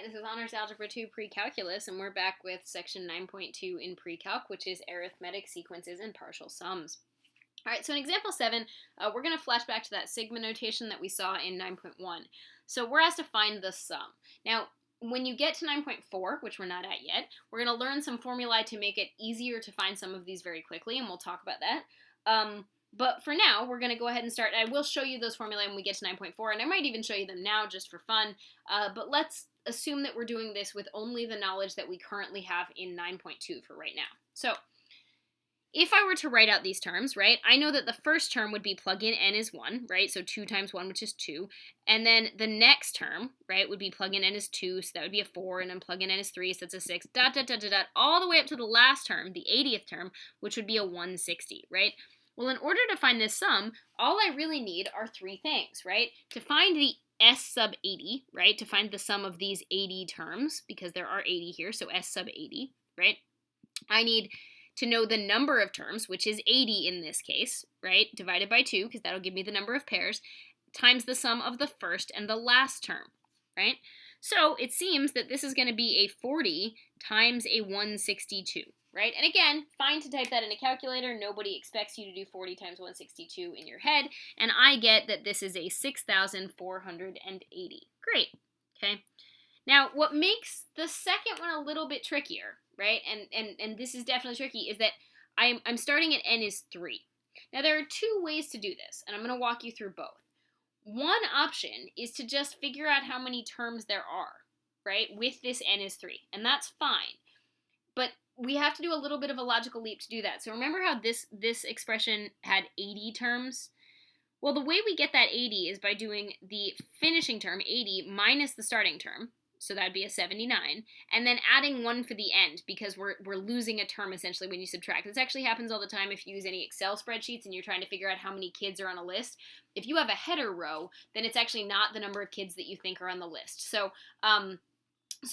This is Honors Algebra 2 Pre-Calculus, and we're back with section 9.2 in Pre-Calc, which is arithmetic sequences and partial sums. All right, so in example 7, we're going to flash back to that sigma notation that we saw in 9.1. So we're asked to find the sum. Now, when you get to 9.4, which we're not at yet, we're going to learn some formulae to make it easier to find some of these very quickly, and we'll talk about that. But for now, we're going to go ahead and start. I will show you those formulae when we get to 9.4, and I might even show you them now just for fun. But let's assume that we're doing this with only the knowledge that we currently have in 9.2 for right now. So if I were to write out these terms, right, I know that the first term would be plug in n is 1, right, so 2 times 1, which is 2. And then the next term, right, would be plug in n is 2, so that would be a 4, and then plug in n is 3, so that's a 6, dot, dot, dot, dot, dot, all the way up to the last term, the 80th term, which would be a 160, right? Well, in order to find this sum, all I really need are three things, right? To find the S sub 80, right, to find the sum of these 80 terms, because there are 80 here, so S sub 80, right? I need to know the number of terms, which is 80 in this case, right, divided by 2, because that'll give me the number of pairs, times the sum of the first and the last term, right? So it seems that this is going to be a 40 times a 162, right? And again, fine to type that in a calculator. Nobody expects you to do 40 times 162 in your head, and I get that this is a 6,480. Great, okay? Now, what makes the second one a little bit trickier, right, and this is definitely tricky, is that I'm starting at n is 3. Now, there are two ways to do this, and I'm going to walk you through both. One option is to just figure out how many terms there are, right, with this n is 3, and that's fine. But we have to do a little bit of a logical leap to do that. So remember how this expression had 80 terms? Well, the way we get that 80 is by doing the finishing term, 80, minus the starting term. So that'd be a 79, and then adding 1 for the end, because we're losing a term essentially when you subtract. This actually happens all the time if you use any Excel spreadsheets and you're trying to figure out how many kids are on a list. If you have a header row, then it's actually not the number of kids that you think are on the list. So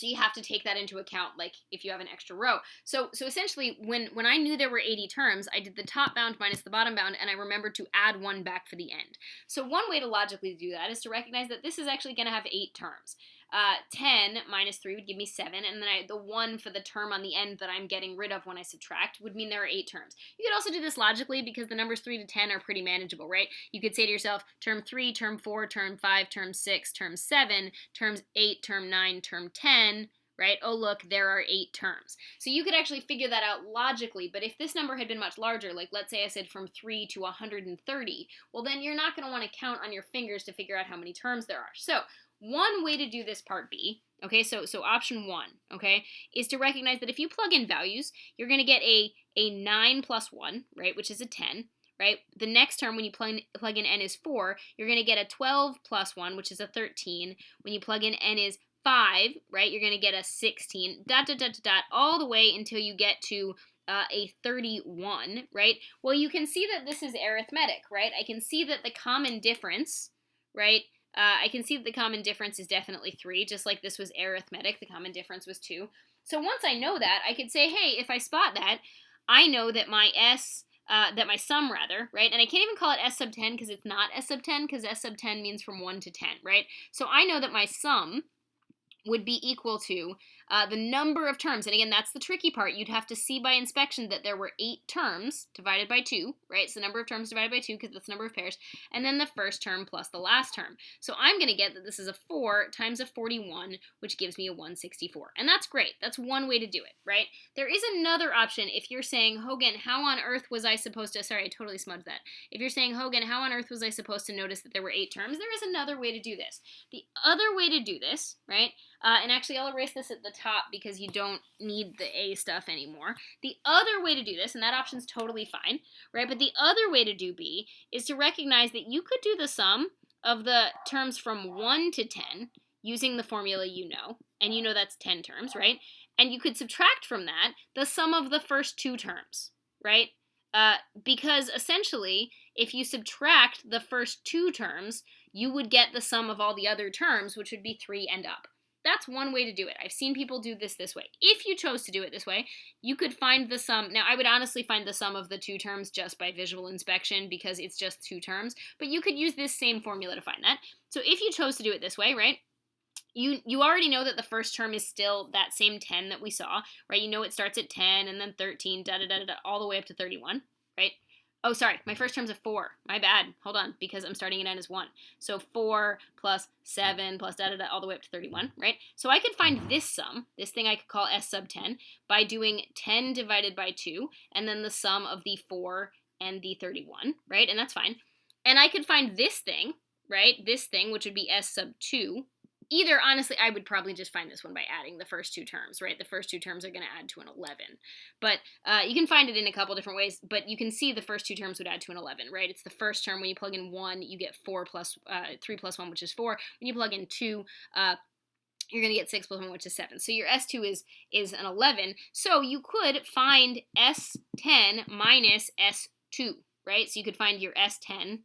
you have to take that into account, like if you have an extra row. So essentially, when I knew there were 80 terms, I did the top bound minus the bottom bound, and I remembered to add 1 back for the end. So one way to logically do that is to recognize that this is actually going to have 8 terms. 10 minus 3 would give me 7, and then the 1 for the term on the end that I'm getting rid of when I subtract would mean there are 8 terms. You could also do this logically because the numbers 3 to 10 are pretty manageable, right? You could say to yourself, term 3, term 4, term 5, term 6, term 7, terms 8, term 9, term 10, right? Oh, look, there are 8 terms. So you could actually figure that out logically, but if this number had been much larger, like let's say I said from 3 to 130, well, then you're not going to want to count on your fingers to figure out how many terms there are. So one way to do this part B, okay, so option 1, okay, is to recognize that if you plug in values, you're going to get a 9 plus 1, right, which is a 10, right? The next term when you plug in n is 4, you're going to get a 12 plus 1, which is a 13. When you plug in n is 5, right, you're going to get a 16, dot, dot, dot, dot, dot, all the way until you get to a 31, right? Well, you can see that this is arithmetic, right? I can see that the common difference, right, I can see that the common difference is definitely 3, just like this was arithmetic, the common difference was 2. So once I know that, I could say, hey, if I spot that, I know that my sum, right, and I can't even call it S sub 10 because it's not S sub 10, because S sub 10 means from 1 to 10, right? So I know that my sum would be equal to the number of terms. And again, that's the tricky part. You'd have to see by inspection that there were 8 terms divided by 2, right? So the number of terms divided by 2, because that's the number of pairs, and then the first term plus the last term. So I'm going to get that this is a 4 times a 41, which gives me a 164. And that's great. That's one way to do it, right? There is another option if you're saying, Hogan, how on earth was I supposed to, sorry, I totally smudged that. If you're saying, Hogan, how on earth was I supposed to notice that there were 8 terms? There is another way to do this. The other way to do this, right, and actually I'll erase this at the top because you don't need the A stuff anymore. The other way to do this, and that option's totally fine, right, but the other way to do B is to recognize that you could do the sum of the terms from 1 to 10 using the formula you know, and you know that's 10 terms, right? And you could subtract from that the sum of the first 2 terms, right? Because essentially, if you subtract the first 2 terms, you would get the sum of all the other terms, which would be 3 and up. That's one way to do it. I've seen people do this way. If you chose to do it this way, you could find the sum. Now, I would honestly find the sum of the 2 terms just by visual inspection because it's just 2 terms, but you could use this same formula to find that. So if you chose to do it this way, right, you already know that the first term is still that same 10 that we saw, right? You know it starts at 10 and then 13, all the way up to 31, right? Oh, sorry, my first term's a 4. My bad. Hold on, because I'm starting it as 1. So 4 plus 7 plus all the way up to 31, right? So I could find this sum, this thing I could call S sub 10, by doing 10 divided by 2, and then the sum of the 4 and the 31, right? And that's fine. And I could find this thing, right? This thing, which would be S sub 2. Either, honestly, I would probably just find this one by adding the first two terms, right? The first two terms are going to add to an 11. But you can find it in a couple different ways, but you can see the first two terms would add to an 11, right? It's the first term. When you plug in 1, you get 3 plus 1, which is 4. When you plug in 2, you're going to get 6 plus 1, which is 7. So your S2 is an 11. So you could find S10 minus S2, right? So you could find your S10,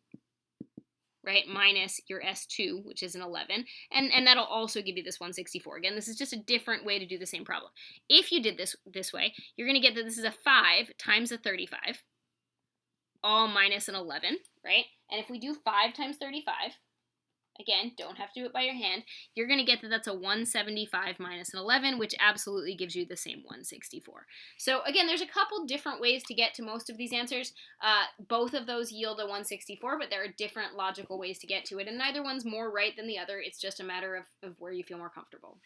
right, minus your S2, which is an 11, and that'll also give you this 164. Again, this is just a different way to do the same problem. If you did this way, you're going to get that this is a 5 times a 35, all minus an 11, right? And if we do 5 times 35, again, don't have to do it by your hand, you're going to get that that's a 175 minus an 11, which absolutely gives you the same 164. So again, there's a couple different ways to get to most of these answers. Both of those yield a 164, but there are different logical ways to get to it, and neither one's more right than the other. It's just a matter of where you feel more comfortable.